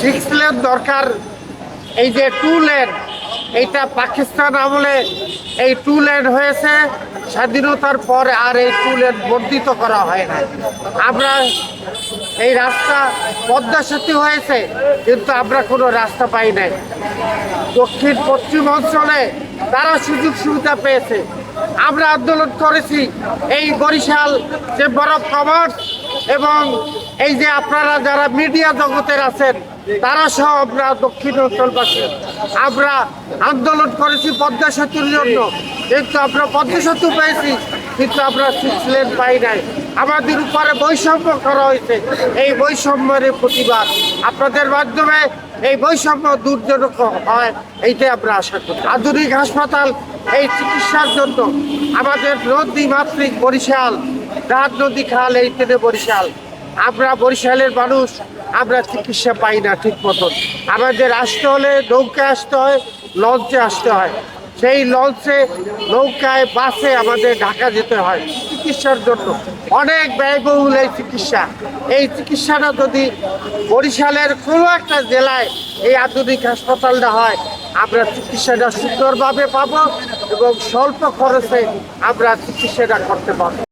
Six lane দরকার। এই যে টু লেন, এইটা পাকিস্তান আমলে এই টু লেন হয়েছে, স্বাধীনতার পর আর এই টু লেন বর্ধিত করা হয় না। আমরা এই রাস্তা পদ্মা সেতু হয়েছে, কিন্তু আমরা কোনো রাস্তা পাই নাই। দক্ষিণ পশ্চিম অঞ্চলে তারা সুযোগ সুবিধা পেয়েছে। আমরা আন্দোলন করেছি এই বরিশাল চেম্বার অফ কমার্স এবং এই যে আপনারা যারা মিডিয়া জগতের আছেন তারা সহ আমরা দক্ষিণ অঞ্চলবাসী আমরা আন্দোলন করেছি পদ্মা সেতুর জন্য, কিন্তু আমরা পদ্মা সেতু পেয়েছি, কিন্তু আমরা সিক্স লেন পাই নাই। আমাদের উপরে বৈষম্য করা হয়েছে। এই বৈষম্যের প্রতিবাদ আপনাদের মাধ্যমে এই বৈষম্য দূরজনক হয়, এইটাই আমরা আশা করি। আধুনিক হাসপাতাল এই চিকিৎসার জন্য আমাদের নদী মাতৃক বরিশাল, রাত নদী খাল, এই ট্রেনে বরিশাল। আমরা বরিশালের মানুষ, আমরা চিকিৎসা পাই না ঠিক মতন। আমাদের আসতে হলে নৌকায় আসতে হয়, লঞ্চে আসতে হয়। সেই লঞ্চে, নৌকায়, বাসে আমাদের ঢাকা যেতে হয় চিকিৎসার জন্য। অনেক ব্যয়বহুল এই চিকিৎসা। এই চিকিৎসাটা যদি বরিশালের কোনো একটা জেলায় এই আধুনিক হাসপাতালটা হয়, আমরা চিকিৎসাটা সুন্দরভাবে পাবো এবং স্বল্প খরচে আমরা চিকিৎসাটা করতে পারবো।